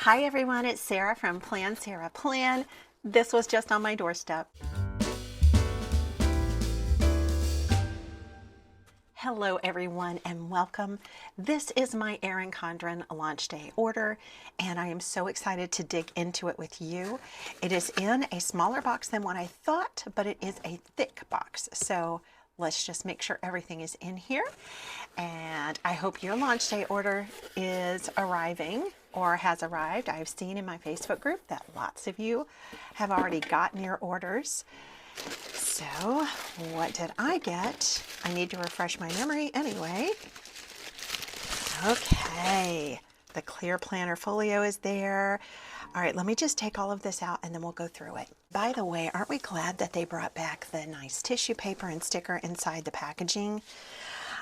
Hi everyone, it's Sarah from Plan Sarah Plan. This was just on my doorstep. Hello everyone and welcome. This is my Erin Condren launch day order and I am so excited to dig into it with you. It is in a smaller box than what I thought, but it is a thick box. So let's just make sure everything is in here. And I hope your launch day order is arriving or has arrived. I've seen in my Facebook group that lots of you have already gotten your orders. So what did I get? I need to refresh my memory anyway. Okay, the clear planner folio is there. All right, let me just take all of this out and then we'll go through it. By the way, aren't we glad that they brought back the nice tissue paper and sticker inside the packaging?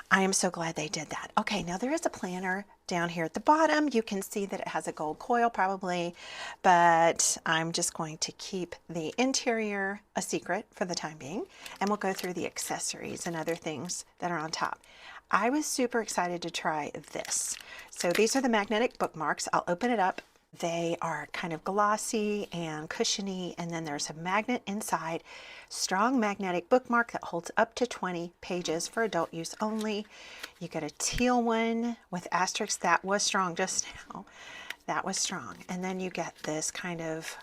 I am so glad they did that. Okay, now there is a planner down here at the bottom. You can see that it has a gold coil probably, but I'm just going to keep the interior a secret for the time being, and we'll go through the accessories and other things that are on top. I was super excited to try this. So these are the magnetic bookmarks. I'll open it up. They are kind of glossy and cushiony, and then there's a magnet inside. Strong magnetic bookmark that holds up to 20 pages for adult use only. You get a teal one with asterisks. That was strong just now. That was strong. And then you get this kind of,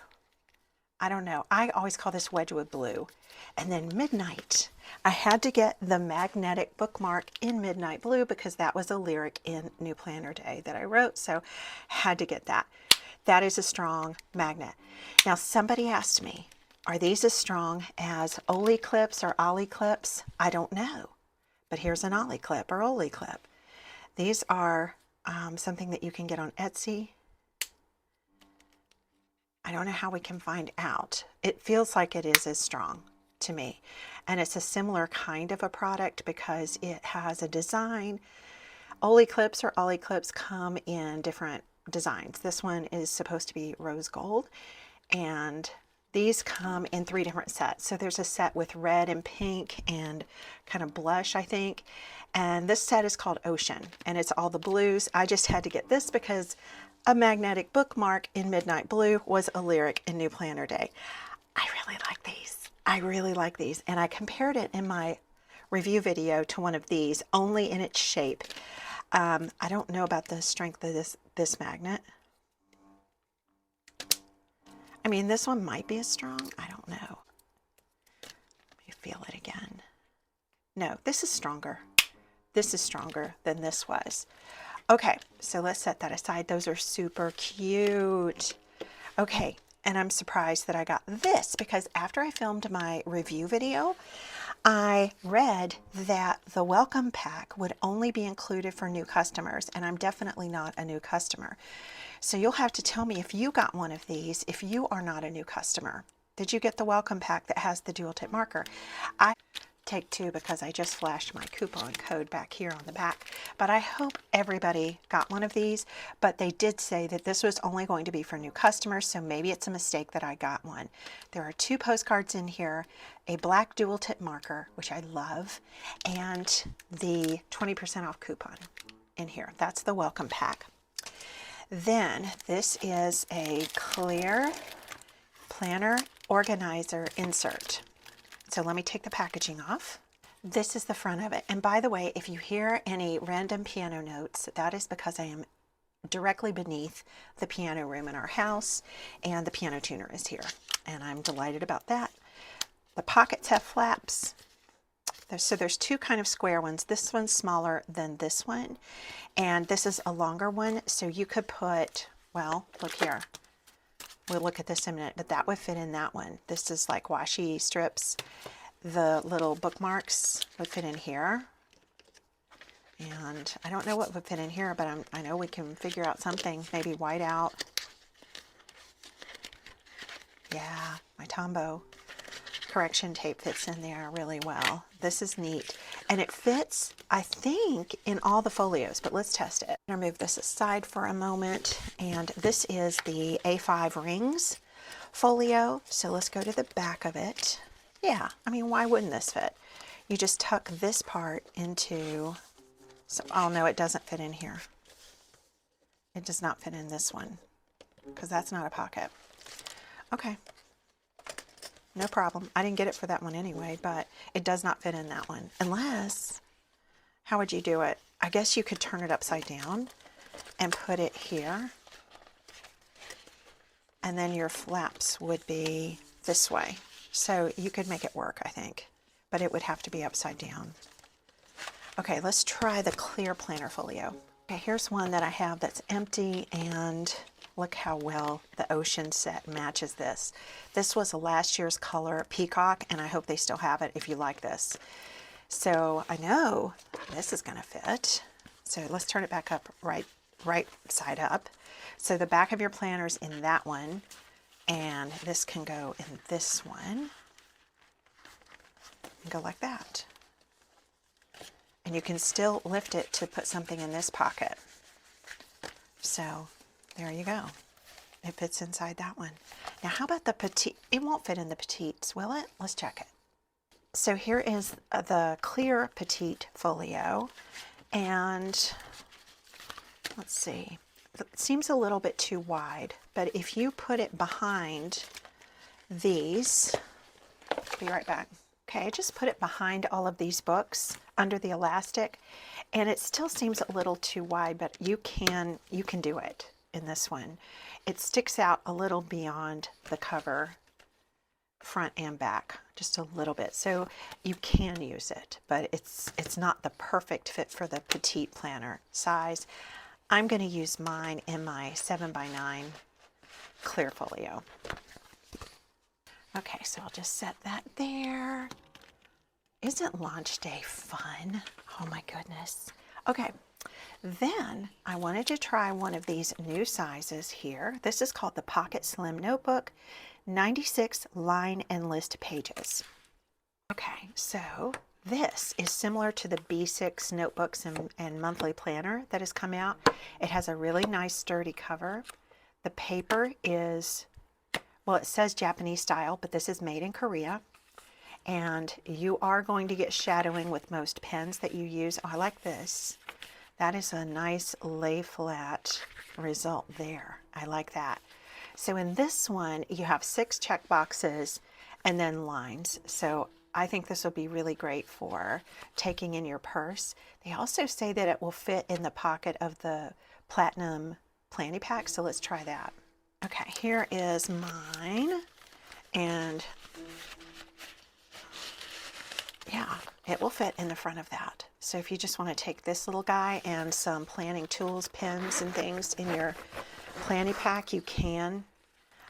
I don't know, I always call this Wedgwood blue. And then midnight. I had to get the magnetic bookmark in midnight blue because that was a lyric in New Planner Day that I wrote, so had to get that. That is a strong magnet. Now somebody asked me, are these as strong as Oli clips or Ollie clips? I don't know, but here's an Ollie clip or Oli clip. These are something that you can get on Etsy. I don't know how we can find out. It feels like it is as strong to me. And it's a similar kind of a product because it has a design. Oli clips or Ollie clips come in different designs. This one is supposed to be rose gold, and these come in 3 different sets. So there's a set with red and pink and kind of blush, I think. And this set is called Ocean, and it's all the blues. I just had to get this because a magnetic bookmark in midnight blue was a lyric in New Planner Day. I really like these. I really like these. And I compared it in my review video to one of these, only in its shape. I don't know about the strength of this magnet. I mean, this one might be as strong. I don't know. Let me feel it again. No, this is stronger. This is stronger than this was. Okay, so let's set that aside. Those are super cute. Okay, and I'm surprised that I got this because after I filmed my review video, I read that the welcome pack would only be included for new customers, and I'm definitely not a new customer. So you'll have to tell me if you got one of these, if you are not a new customer. Did you get the welcome pack that has the dual tip marker? I take 2 because I just flashed my coupon code back here on the back, but I hope everybody got one of these. But they did say that this was only going to be for new customers, so maybe it's a mistake that I got one. There are 2 postcards in here, a black dual tip marker, which I love, and the 20% off coupon in here. That's the welcome pack. Then this is a clear planner organizer insert. So let me take the packaging off. This is the front of it. And by the way, if you hear any random piano notes, that is because I am directly beneath the piano room in our house, and the piano tuner is here. And I'm delighted about that. The pockets have flaps. So there's 2 kind of square ones. This one's smaller than this one. And this is a longer one. So you could put, well, look here. We'll look at this in a minute, but that would fit in that one. This is like washi strips. The little bookmarks would fit in here. And I don't know what would fit in here, but I know we can figure out something. Maybe white out. Yeah, my Tombow correction tape fits in there really well. This is neat. And it fits, I think, in all the folios, but let's test it. I'm gonna move this aside for a moment. And this is the A5 Rings folio. So let's go to the back of it. Yeah, I mean, why wouldn't this fit? You just tuck this part into, so, oh no, it doesn't fit in here. It does not fit in this one. because that's not a pocket. Okay. No problem. I didn't get it for that one anyway, but it does not fit in that one. Unless, how would you do it? I guess you could turn it upside down and put it here. And then your flaps would be this way. So you could make it work, I think, but it would have to be upside down. Okay, let's try the clear planner folio. Okay, here's one that I have that's empty, and look how well the ocean set matches this. This was a last year's color peacock, and I hope they still have it if you like this. So I know this is gonna fit. So let's turn it back up, right side up. So the back of your planner's in that one, and this can go in this one, and go like that. And you can still lift it to put something in this pocket. So there you go. It fits inside that one. Now how about the petite? It won't fit in the petites, will it? Let's check it. So here is the clear petite folio, and let's see. It seems a little bit too wide, but if you put it behind these, be right back. Okay, just put it behind all of these books under the elastic, and it still seems a little too wide, but you can do it in this one. It sticks out a little beyond the cover, front and back, just a little bit. So you can use it, but it's not the perfect fit for the petite planner size. I'm going to use mine in my 7x9 clear folio. Okay, so I'll just set that there. Isn't launch day fun? Oh my goodness. Okay, then I wanted to try one of these new sizes here. This is called the Pocket Slim Notebook, 96 line and list pages. Okay, so this is similar to the B6 notebooks and monthly planner that has come out. It has a really nice sturdy cover. The paper is, well, it says Japanese style, but this is made in Korea. And you are going to get shadowing with most pens that you use. Oh, I like this. That is a nice lay flat result there. I like that. So in this one, you have 6 check boxes and then lines. So I think this will be really great for taking in your purse. They also say that it will fit in the pocket of the Platinum Planny Pack. So let's try that. Okay, here is mine, and yeah, it will fit in the front of that. So if you just want to take this little guy and some planning tools, pens and things in your planny pack, you can.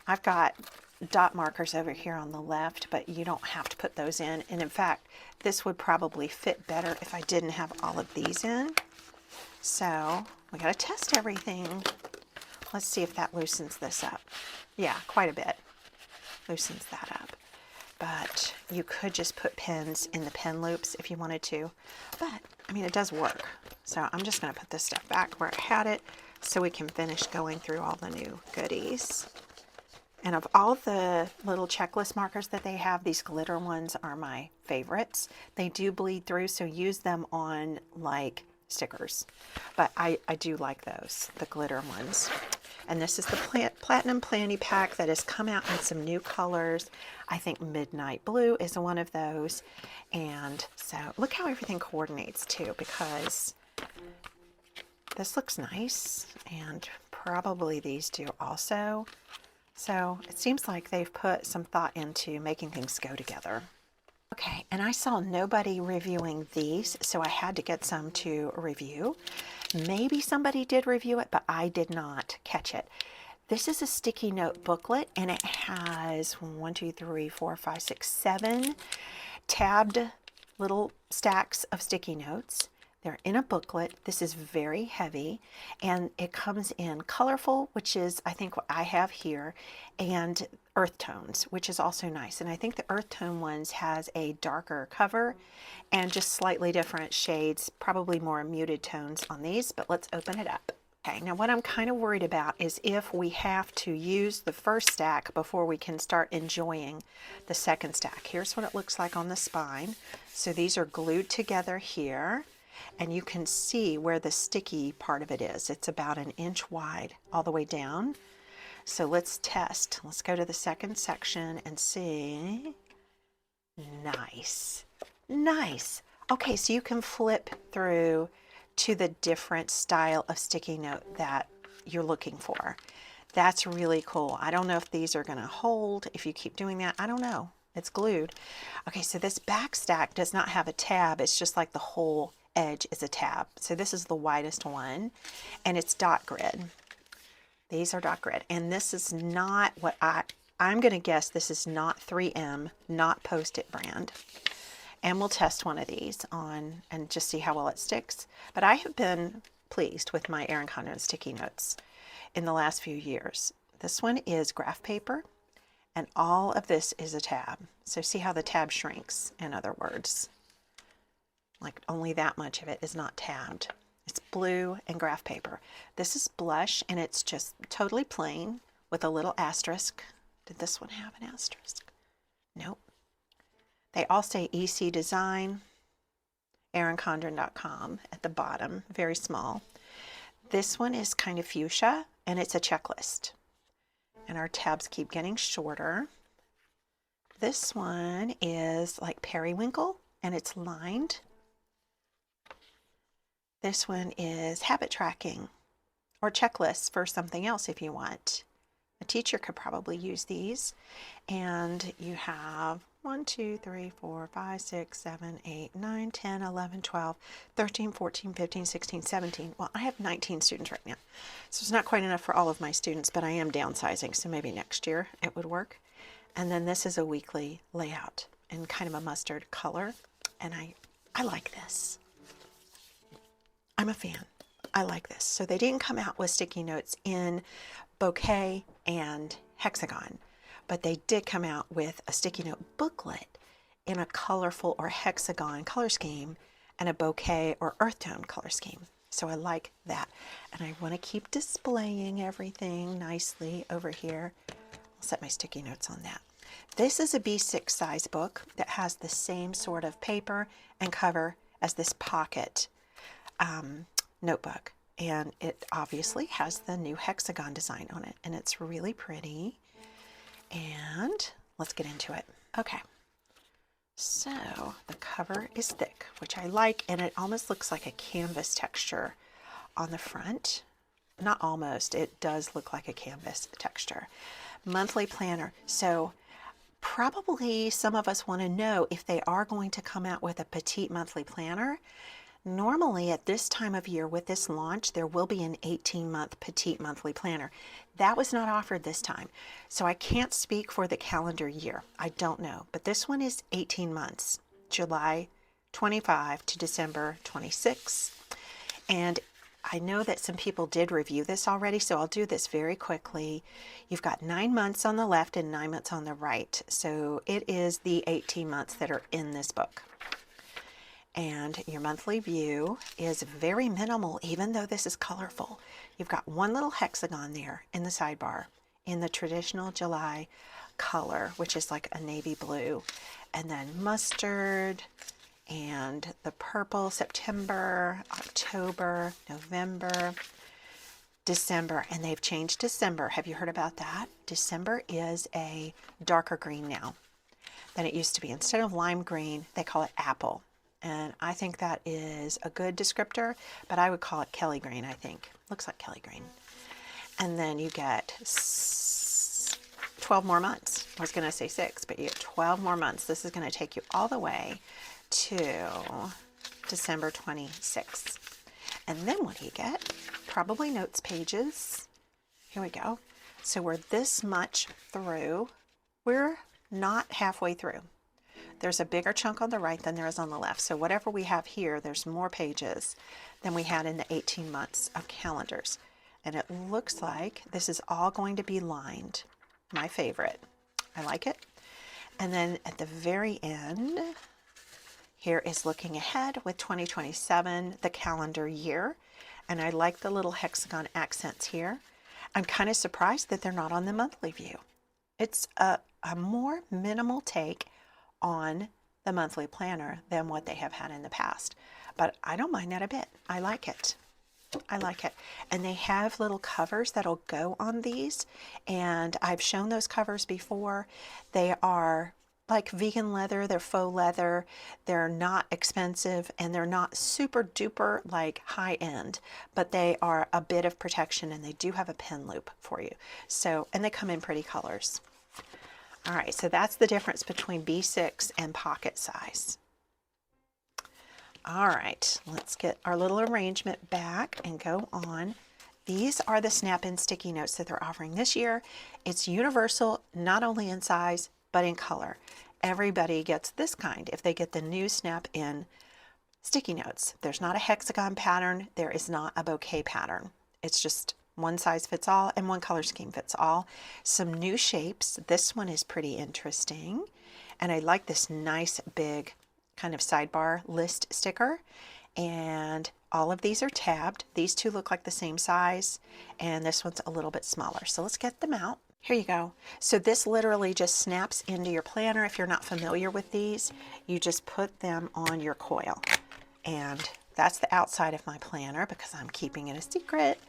I've got dot markers over here on the left, but you don't have to put those in. And in fact, this would probably fit better if I didn't have all of these in. So we got to test everything. Let's see if that loosens this up. Yeah, quite a bit. Loosens that up. But you could just put pens in the pen loops if you wanted to. But, I mean, it does work. So I'm just going to put this stuff back where I had it so we can finish going through all the new goodies. And of all the little checklist markers that they have, these glitter ones are my favorites. They do bleed through, so use them on, like, stickers. But I do like those, the glitter ones. And this is the Platinum Planny Pack that has come out in some new colors. I think Midnight Blue is one of those. And so look how everything coordinates too, because this looks nice, and probably these do also. So it seems like they've put some thought into making things go together. Okay, and I saw nobody reviewing these, so I had to get some to review. Maybe somebody did review it, but I did not catch it. This is a sticky note booklet, and it has 1, 2, 3, 4, 5, 6, 7 tabbed little stacks of sticky notes. They're in a booklet. This is very heavy, and it comes in colorful, which is I think what I have here, and earth tones, which is also nice. And I think the earth tone ones has a darker cover and just slightly different shades, probably more muted tones on these, but let's open it up. Okay, now what I'm kind of worried about is if we have to use the first stack before we can start enjoying the second stack. Here's what it looks like on the spine. So these are glued together here, and you can see where the sticky part of it is. It's about 1 inch wide all the way down. So let's test. Let's go to the second section and see. Nice. Nice. Okay, so you can flip through to the different style of sticky note that you're looking for. That's really cool. I don't know if these are going to hold if you keep doing that. I don't know. It's glued. Okay, so this back stack does not have a tab. It's just like the whole edge is a tab. So this is the widest one, and it's dot grid. These are dot grid, and this is not what I'm going to guess this is not 3M, not Post-it brand. And we'll test one of these on and just see how well it sticks. But I have been pleased with my Erin Condren sticky notes in the last few years. This one is graph paper, and all of this is a tab. So see how the tab shrinks, in other words. Like only that much of it is not tabbed. It's blue and graph paper. This is blush, and it's just totally plain with a little asterisk. Did this one have an asterisk? Nope. They all say EC Design, erincondren.com at the bottom, very small. This one is kind of fuchsia, and it's a checklist. And our tabs keep getting shorter. This one is like periwinkle, and it's lined. This one is habit tracking or checklists for something else if you want. A teacher could probably use these. And you have 1, 2, 3, 4, 5, 6, 7, 8, 9, 10, 11, 12, 13, 14, 15, 16, 17. Well, I have 19 students right now. So it's not quite enough for all of my students, but I am downsizing. So maybe next year it would work. And then this is a weekly layout in kind of a mustard color. And I like this. I'm a fan. I like this. So they didn't come out with sticky notes in bouquet and hexagon, but they did come out with a sticky note booklet in a colorful or hexagon color scheme and a bouquet or earth tone color scheme. So I like that. And I want to keep displaying everything nicely over here. I'll set my sticky notes on that. This is a B6 size book that has the same sort of paper and cover as this pocket notebook, and it obviously has the new hexagon design on it, and it's really pretty. And let's get into it. Okay, so the cover is thick, which I like, and it almost looks like a canvas texture on the front. Not almost, it does look like a canvas texture. Monthly planner. So probably some of us want to know if they are going to come out with a petite monthly planner. Normally at this time of year with this launch, there will be an 18-month petite monthly planner. That was not offered this time. So I can't speak for the calendar year. I don't know. But this one is 18 months, July 25 to December 26. And I know that some people did review this already, so I'll do this very quickly. You've got 9 months on the left and 9 months on the right. So it is the 18 months that are in this book. And your monthly view is very minimal, even though this is colorful. You've got one little hexagon there in the sidebar in the traditional July color, which is like a navy blue, and then mustard and the purple, September, October, November, December, and they've changed December. Have you heard about that? December is a darker green now than it used to be. Instead of lime green, they call it apple. And I think that is a good descriptor, but I would call it Kelly green, I think. Looks like Kelly green. And then you get 12 more months. I was going to say 6, but you get 12 more months. This is going to take you all the way to December 26th. And then what do you get? Probably notes pages. Here we go. So we're this much through. We're not halfway through. There's a bigger chunk on the right than there is on the left. So whatever we have here, there's more pages than we had in the 18 months of calendars. And it looks like this is all going to be lined. My favorite. I like it. And then at the very end, here is looking ahead with 2027, the calendar year. And I like the little hexagon accents here. I'm kind of surprised that they're not on the monthly view. It's a more minimal take on the monthly planner than what they have had in the past. But I don't mind that a bit. I like it. I like it. And they have little covers that'll go on these. And I've shown those covers before. They are like vegan leather, they're faux leather, they're not expensive, and they're not super duper like high end, but they are a bit of protection, and they do have a pin loop for you. So, and they come in pretty colors. All right, so that's the difference between B6 and pocket size. All right, let's get our little arrangement back and go on. These are the snap-in sticky notes that they're offering this year. It's universal, not only in size, but in color. Everybody gets this kind if they get the new snap-in sticky notes. There's not a hexagon pattern. There is not a bouquet pattern. It's just one size fits all and one color scheme fits all. Some new shapes. This one is pretty interesting. And I like this nice big kind of sidebar list sticker. And all of these are tabbed. These two look like the same size, and this one's a little bit smaller. So let's get them out. Here you go. So this literally just snaps into your planner. If you're not familiar with these, you just put them on your coil. And that's the outside of my planner because I'm keeping it a secret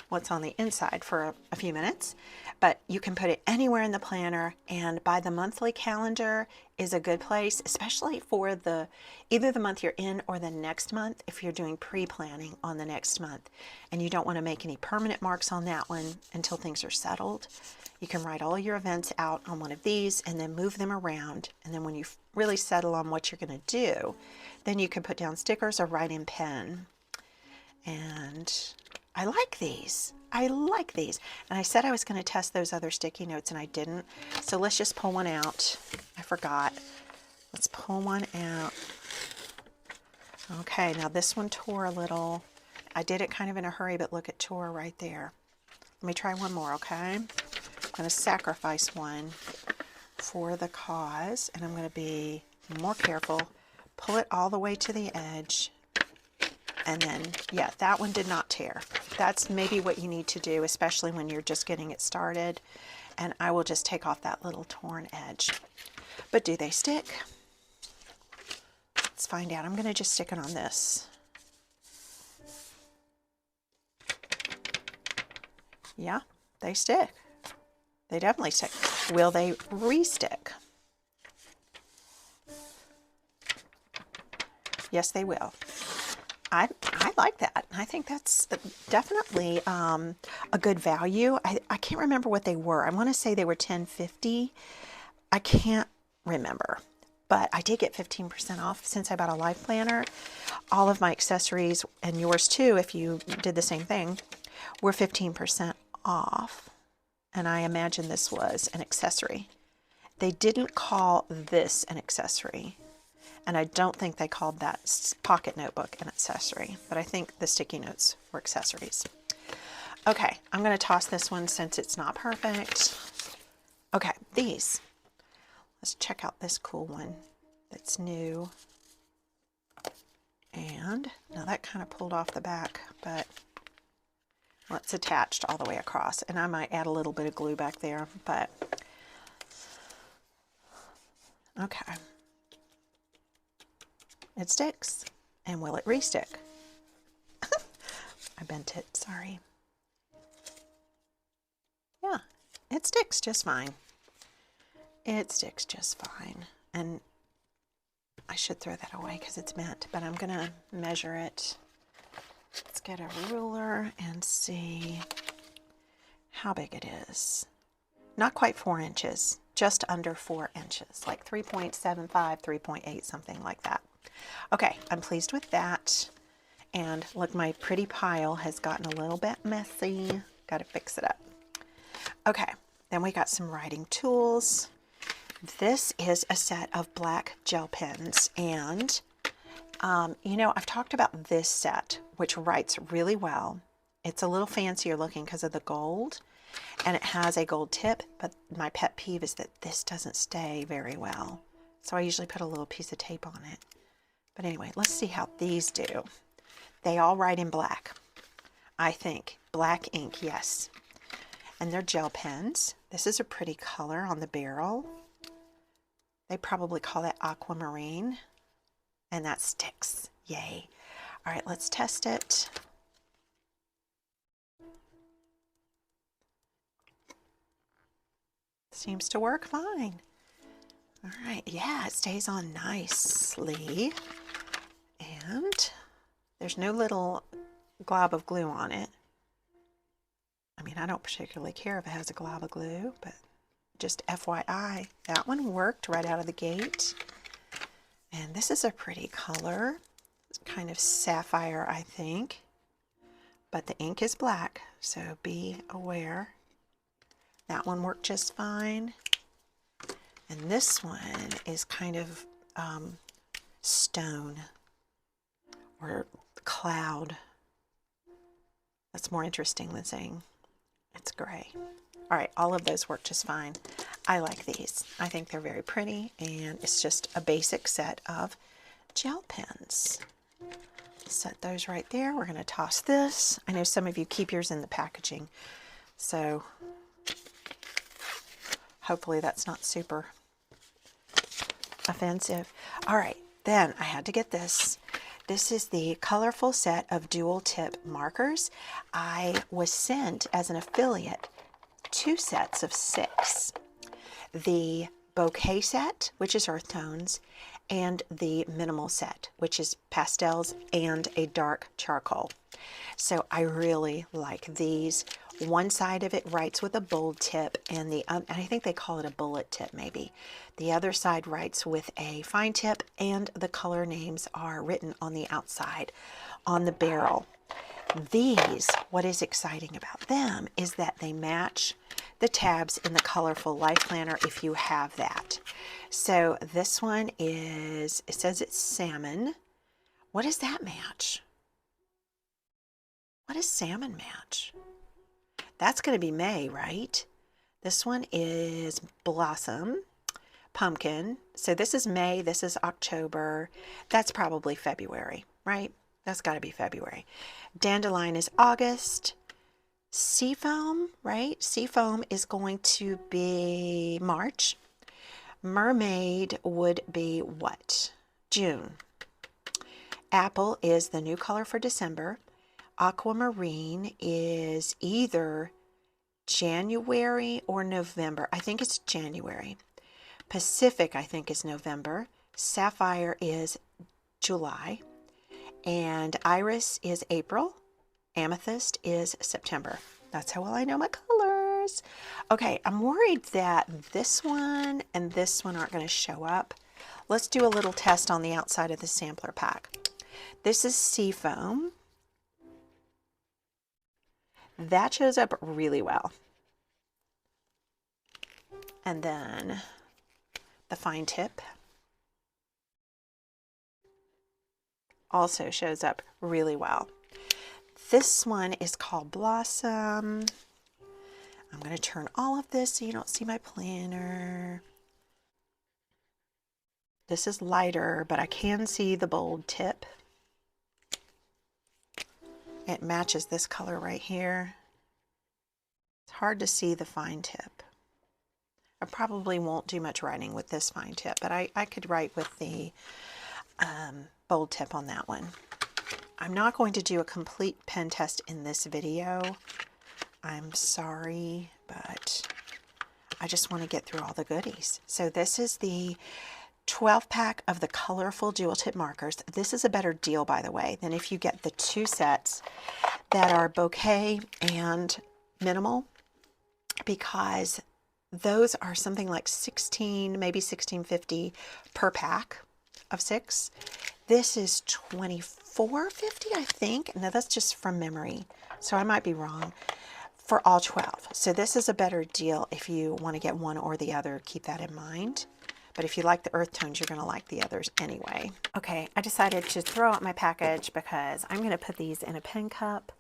what's on the inside for a few minutes. But you can put it anywhere in the planner, and by the monthly calendar is a good place, especially for either the month you're in or the next month if you're doing pre-planning on the next month and you don't want to make any permanent marks on that one until things are settled. You can write all your events out on one of these and then move them around, and then when you really settle on what you're going to do, then you can put down stickers or write in pen. And I like these. I like these. And I said I was going to test those other sticky notes and I didn't. So let's just pull one out. I forgot. Let's pull one out. Okay, now this one tore a little. I did it kind of in a hurry, but look, it tore right there. Let me try one more, okay? I'm going to sacrifice one for the cause, and I'm going to be more careful. Pull it all the way to the edge. And then, yeah, that one did not tear. That's maybe what you need to do, especially when you're just getting it started. And I will just take off that little torn edge. But do they stick? Let's find out. I'm going to just stick it on this. Yeah, they stick. They definitely stick. Will they re-stick? Yes, they will. I like that. I think that's definitely a good value. I can't remember what they were. I want to say they were $10.50. I can't remember, but I did get 15% off since I bought a LifePlanner. All of my accessories, and yours too, if you did the same thing, were 15% off. And I imagine this was an accessory. They didn't call this an accessory. And I don't think they called that pocket notebook an accessory, but I think the sticky notes were accessories. Okay, I'm going to toss this one since it's not perfect. Okay, these. Let's check out this cool one that's new. And now that kind of pulled off the back, but well, it's attached all the way across. And I might add a little bit of glue back there, but okay. It sticks. And will it re-stick? I bent it, sorry. Yeah, it sticks just fine. It sticks just fine. And I should throw that away because it's bent, but I'm going to measure it. Let's get a ruler and see how big it is. Not quite 4 inches, just under 4 inches, like 3.75, 3.8, something like that. Okay, I'm pleased with that. And look, my pretty pile has gotten a little bit messy. Got to fix it up. Okay, then we got some writing tools. This is a set of black gel pens, and you know, I've talked about this set, which writes really well. It's a little fancier looking because of the gold, and it has a gold tip, but my pet peeve is that this doesn't stay very well. So I usually put a little piece of tape on it. But anyway, let's see how these do. They all write in black, I think. Black ink, yes. And they're gel pens. This is a pretty color on the barrel. They probably call that aquamarine. And that sticks. Yay. All right, let's test it. seems to work fine. All right, yeah, it stays on nicely. And there's no little glob of glue on it. I mean, I don't particularly care if it has a glob of glue, but just FYI, that one worked right out of the gate. And this is a pretty color. It's kind of sapphire, I think. But the ink is black, so be aware. That one worked just fine. And this one is kind of stone or cloud. That's more interesting than saying it's gray. All right, all of those work just fine. I like these. I think they're very pretty, and it's just a basic set of gel pens. Set those right there. We're going to toss this. I know some of you keep yours in the packaging, so hopefully that's not super offensive. All right, then I had to get this. This is the colorful set of dual tip markers. I was sent as an affiliate 2 sets of 6. The bouquet set, which is earth tones, and the minimal set, which is pastels and a dark charcoal. So I really like these. One side of it writes with a bold tip, and I think they call it a bullet tip maybe. The other side writes with a fine tip, and the color names are written on the outside on the barrel. These, what is exciting about them is that they match the tabs in the colorful LifePlanner if you have that. So this one is, it says it's salmon. What does that match? What does salmon match? That's going to be May, right? This one is blossom, pumpkin. So this is May, this is October. That's probably February, right? That's got to be February. Dandelion is August. Seafoam, right? Seafoam is going to be March. Mermaid would be what? June. Apple is the new color for December. Aquamarine is either January or November. I think it's January. Pacific, I think, is November. Sapphire is July. And Iris is April. Amethyst is September. That's how well I know my colors. Okay, I'm worried that this one and this one aren't going to show up. Let's do a little test on the outside of the sampler pack. This is Seafoam. That shows up really well. And then the fine tip also shows up really well. This one is called Blossom. I'm going to turn all of this so you don't see my planner. This is lighter, but I can see the bold tip. It matches this color right here. It's hard to see the fine tip. I probably won't do much writing with this fine tip, but I could write with the bold tip on that one. I'm not going to do a complete pen test in this video. I'm sorry, but I just want to get through all the goodies. So this is the 12 pack of the colorful dual tip markers. This is a better deal, by the way, than if you get the 2 sets that are bouquet and minimal, because those are something like $16, maybe $16.50 per pack of 6. This is $24.50, I think. No, that's just from memory, so I might be wrong, for all 12. So this is a better deal if you want to get one or the other. Keep that in mind. But if you like the earth tones, you're going to like the others anyway. Okay, I decided to throw out my package because I'm going to put these in a pen cup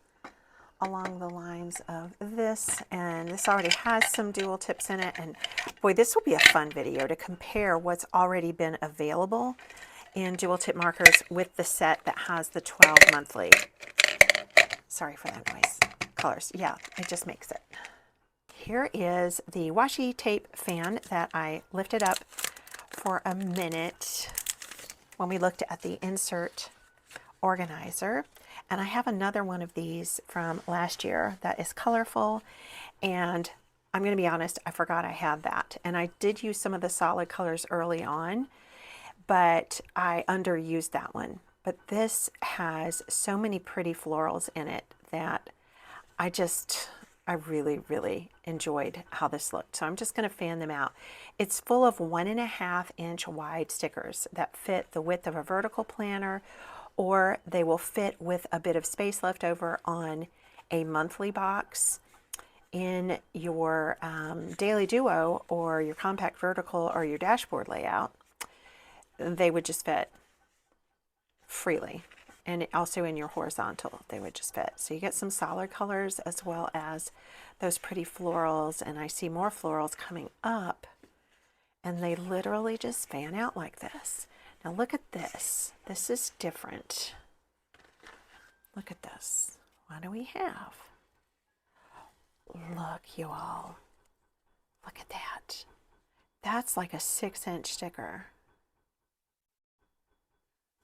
along the lines of this, and this already has some dual tips in it, and boy, this will be a fun video to compare what's already been available in dual tip markers with the set that has the 12 monthly. Sorry for that noise. Colors, yeah, it just makes it. Here is the washi tape fan that I lifted up for a minute when we looked at the insert organizer. And I have another one of these from last year that is colorful, and I'm going to be honest, I forgot I had that. And I did use some of the solid colors early on, but I underused that one. But this has so many pretty florals in it that I really, really enjoyed how this looked. So I'm just going to fan them out. It's full of 1.5-inch wide stickers that fit the width of a vertical planner, or they will fit with a bit of space left over on a monthly box in your daily duo or your compact vertical or your dashboard layout. They would just fit freely. And also in your horizontal, they would just fit. So you get some solid colors as well as those pretty florals. And I see more florals coming up, and they literally just fan out like this. Now look at this. This is different. Look at this. What do we have? Look, you all. Look at that. That's like a 6-inch sticker.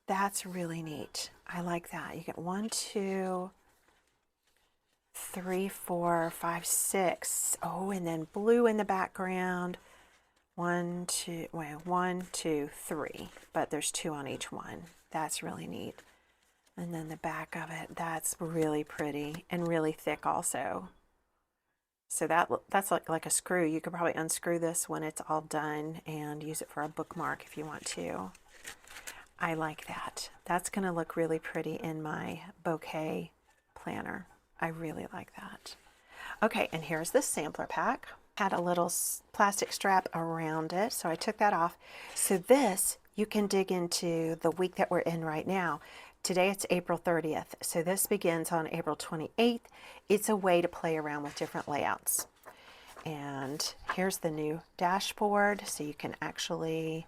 That's really neat. I like that. You get 1, 2, 3, 4, 5, 6. Oh, and then blue in the background. 1, 2, 3. But there's 2 on each one. That's really neat. And then the back of it, that's really pretty and really thick also. So that's like a screw. You could probably unscrew this when it's all done and use it for a bookmark if you want to. I like that. That's going to look really pretty in my bouquet planner. I really like that. Okay, and here's the sampler pack. Had a little plastic strap around it, so I took that off. So this, you can dig into the week that we're in right now. Today it's April 30th, so this begins on April 28th. It's a way to play around with different layouts. And here's the new dashboard, so you can actually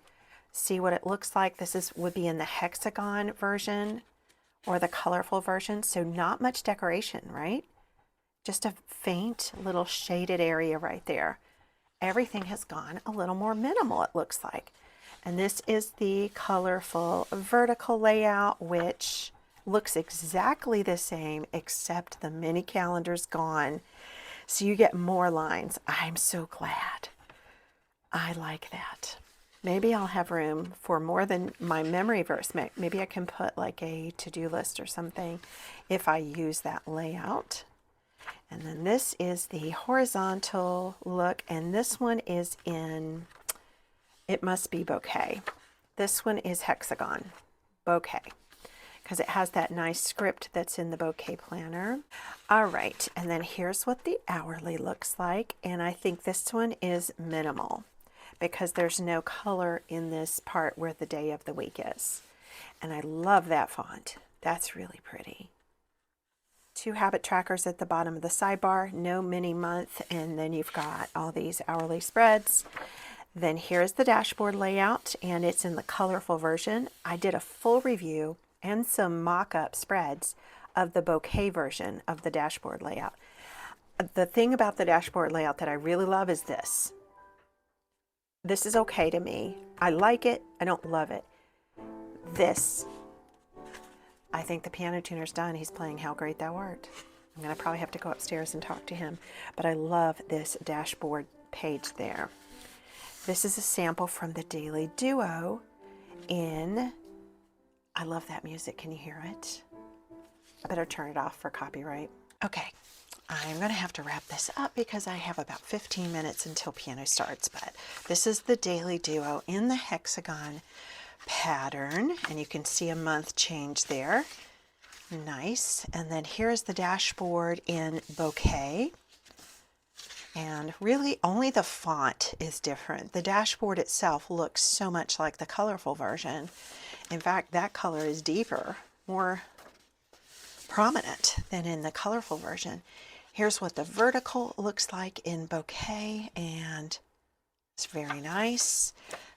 see what it looks like. This would be in the hexagon version or the colorful version, so not much decoration, right? Just a faint little shaded area right there. Everything has gone a little more minimal, it looks like. And this is the colorful vertical layout, which looks exactly the same except the mini calendar's gone. So you get more lines. I'm so glad. I like that. Maybe I'll have room for more than my memory verse. Maybe I can put like a to-do list or something if I use that layout. And then this is the horizontal look, and this one is in, it must be bouquet. This one is hexagon, bouquet, because it has that nice script that's in the bouquet planner. All right, and then here's what the hourly looks like, and I think this one is minimal because there's no color in this part where the day of the week is. And I love that font. That's really pretty. 2 habit trackers at the bottom of the sidebar, no mini month, and then you've got all these hourly spreads. Then here's the dashboard layout, and it's in the colorful version. I did a full review and some mock-up spreads of the bouquet version of the dashboard layout. The thing about the dashboard layout that I really love is this. This is okay to me. I like it. I don't love it. This, I think the piano tuner's done. He's playing How Great Thou Art. I'm going to probably have to go upstairs and talk to him. But I love this dashboard page there. This is a sample from the Daily Duo in, I love that music. Can you hear it? I better turn it off for copyright. Okay, I'm going to have to wrap this up because I have about 15 minutes until piano starts. But this is the Daily Duo in the hexagon pattern, and you can see a month change there. Nice. And then here's the dashboard in bouquet, and really only the font is different. The dashboard itself looks so much like the colorful version. In fact, that color is deeper, more prominent than in the colorful version. Here's what the vertical looks like in bouquet, and it's very nice.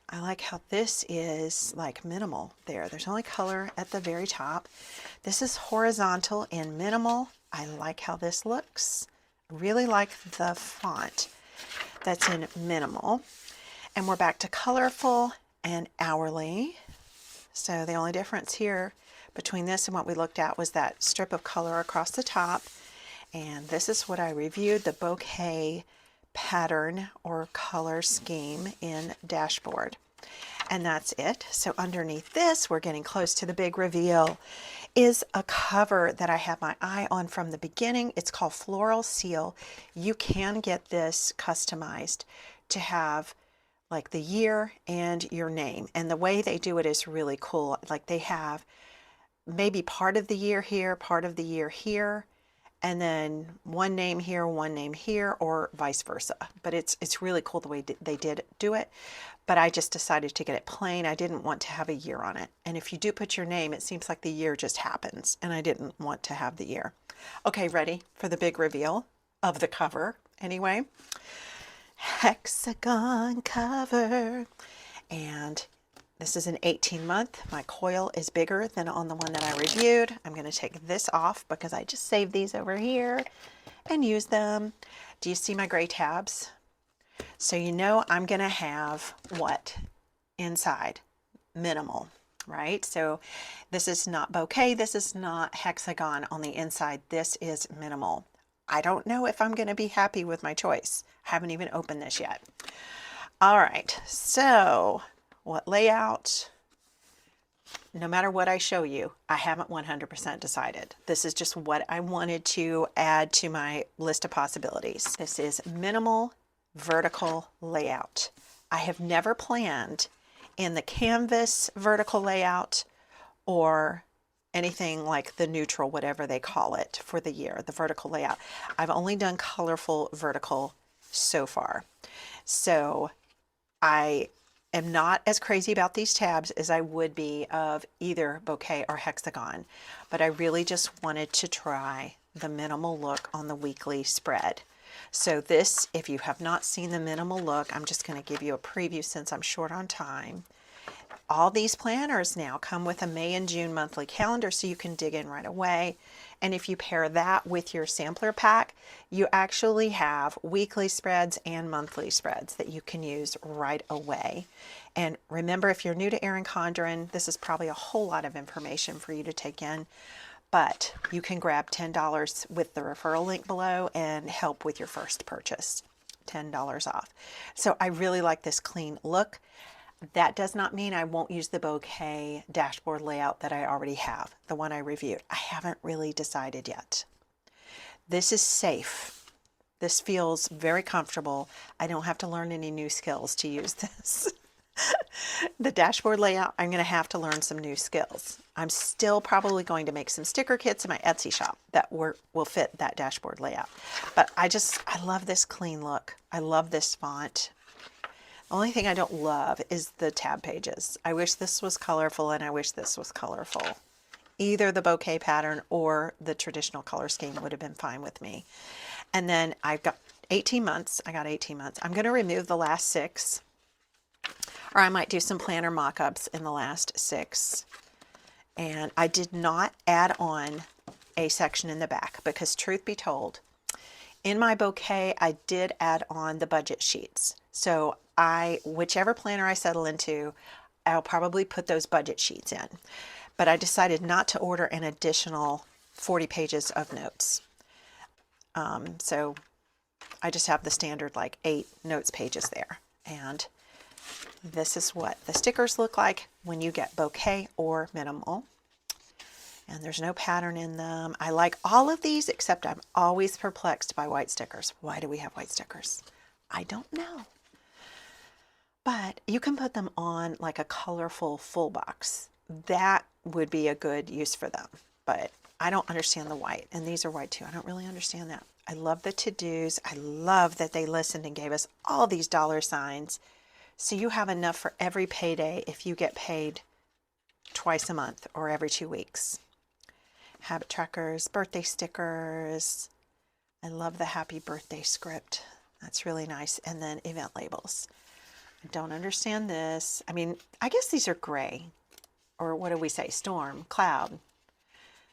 I like how this is like minimal there. There's only color at the very top. This is horizontal and minimal. I like how this looks. Really like the font that's in minimal. And we're back to colorful and hourly. So the only difference here between this and what we looked at was that strip of color across the top. And this is what I reviewed, the bouquet pattern or color scheme in Dashboard. And that's it. So underneath this, we're getting close to the big reveal, is a cover that I had my eye on from the beginning. It's called Floral Seal. You can get this customized to have like the year and your name. And the way they do it is really cool. Like they have maybe part of the year here, part of the year here, and then one name here, or vice versa. But it's really cool the way they did do it. But I just decided to get it plain. I didn't want to have a year on it. And if you do put your name, it seems like the year just happens. And I didn't want to have the year. Okay, ready for the big reveal of the cover anyway. Hexagon cover. And this is an 18-month. My coil is bigger than on the one that I reviewed. I'm going to take this off because I just saved these over here and use them. Do you see my gray tabs? So you know I'm going to have what inside? Minimal, right? So this is not bouquet. This is not hexagon on the inside. This is minimal. I don't know if I'm going to be happy with my choice. I haven't even opened this yet. All right, so what layout? No matter what I show you, I haven't 100% decided. This is just what I wanted to add to my list of possibilities. This is minimal vertical layout. I have never planned in the canvas vertical layout or anything like the neutral, whatever they call it for the year, the vertical layout. I've only done colorful vertical so far. So I am not as crazy about these tabs as I would be of either bouquet or hexagon, but I really just wanted to try the minimal look on the weekly spread. So this, if you have not seen the minimal look, I'm just going to give you a preview since I'm short on time. All these planners now come with a May and June monthly calendar, so you can dig in right away. And if you pair that with your sampler pack, you actually have weekly spreads and monthly spreads that you can use right away. And remember, if you're new to Erin Condren, this is probably a whole lot of information for you to take in, but you can grab $10 with the referral link below and help with your first purchase, $10 off. So I really like this clean look. That does not mean I won't use the bouquet dashboard layout that I already have, the one I reviewed. I haven't really decided yet. This is safe. This feels very comfortable. I don't have to learn any new skills to use this. The dashboard layout, I'm going to have to learn some new skills. I'm still probably going to make some sticker kits in my Etsy shop that will fit that dashboard layout. But I love this clean look. I love this font. The only thing I don't love is the tab pages. I wish this was colorful, and I wish this was colorful. Either the bouquet pattern or the traditional color scheme would have been fine with me. And then I've got 18 months. I got 18 months. I'm going to remove the last 6. Or I might do some planner mock-ups in the last 6. And I did not add on a section in the back because, truth be told, in my bouquet, I did add on the budget sheets. So whichever planner I settle into, I'll probably put those budget sheets in. But I decided not to order an additional 40 pages of notes. So I just have the standard like 8 notes pages there. And this is what the stickers look like when you get bouquet or minimal. And there's no pattern in them. I like all of these, except I'm always perplexed by white stickers. Why do we have white stickers? I don't know. But you can put them on like a colorful full box. That would be a good use for them. But I don't understand the white. And these are white too. I don't really understand that. I love the to-dos. I love that they listened and gave us all these dollar signs. So you have enough for every payday if you get paid twice a month or every 2 weeks. Habit trackers, birthday stickers. I love the happy birthday script. That's really nice. And then event labels. I don't understand this. I mean, I guess these are gray. Or what do we say? Storm, cloud,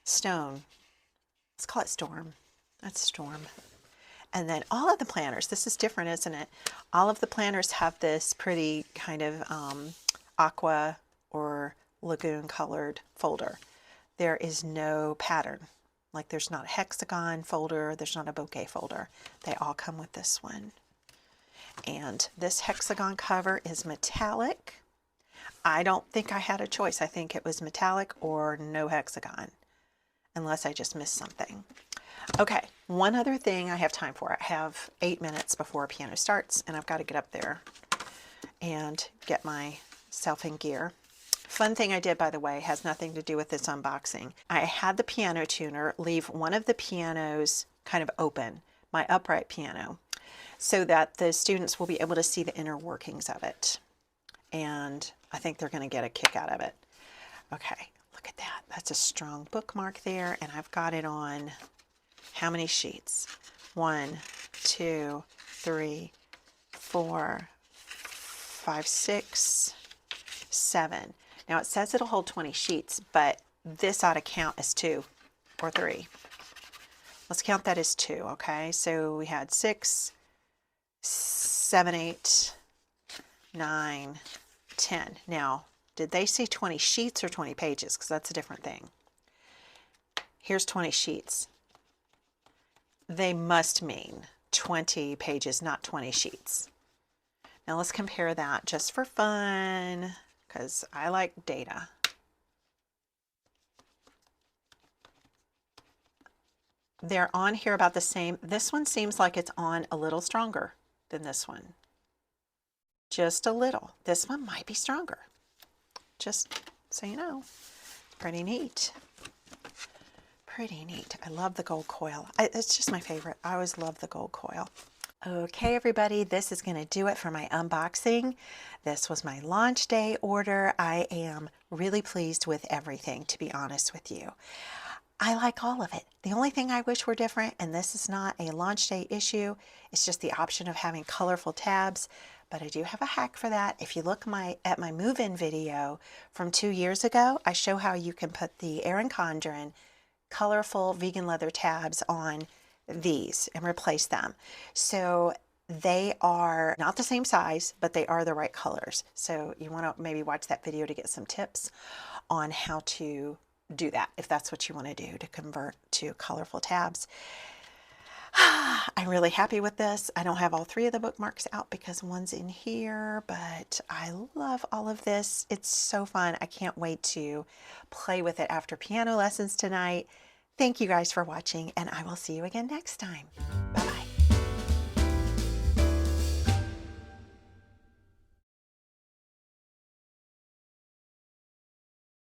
stone. Let's call it storm. That's storm. And then all of the planners, this is different, isn't it? All of the planners have this pretty kind of aqua or lagoon colored folder. There is no pattern. Like there's not a hexagon folder, there's not a bouquet folder. They all come with this one. And this hexagon cover is metallic. I don't think I had a choice. I think it was metallic or no hexagon, unless I just missed something. Okay, one other thing I have time for. I have 8 minutes before piano starts, and I've got to get up there and get myself in gear. Fun thing I did, by the way, has nothing to do with this unboxing. I had the piano tuner leave one of the pianos kind of open, my upright piano, so that the students will be able to see the inner workings of it. And I think they're going to get a kick out of it. Okay, look at that. That's a strong bookmark there, and I've got it on how many sheets? 1, 2, 3, 4, 5, 6, 7. Now it says it'll hold 20 sheets, but this ought to count as 2 or 3. Let's count that as 2, okay? So we had 6, 7, 8, 9, 10. Now, did they say 20 sheets or 20 pages? Because that's a different thing. Here's 20 sheets. They must mean 20 pages, not 20 sheets. Now let's compare that just for fun, because I like data. They're on here about the same. This one seems like it's on a little stronger than this one. Just a little. This one might be stronger. Just so you know. Pretty neat. Pretty neat. I love the gold coil. It's just my favorite. I always love the gold coil. Okay, everybody, this is going to do it for my unboxing. This was my launch day order. I am really pleased with everything, to be honest with you. I like all of it. The only thing I wish were different, and this is not a launch day issue, it's just the option of having colorful tabs. But I do have a hack for that. If you look at my move-in video from 2 years ago, I show how you can put the Erin Condren colorful vegan leather tabs on these and replace them. So they are not the same size, but they are the right colors. So you want to maybe watch that video to get some tips on how to do that, if that's what you want to do, to convert to colorful tabs. I'm really happy with this. I don't have all 3 of the bookmarks out because one's in here, but I love all of this. It's so fun. I can't wait to play with it after piano lessons tonight. Thank you guys for watching, and I will see you again next time. Bye-bye.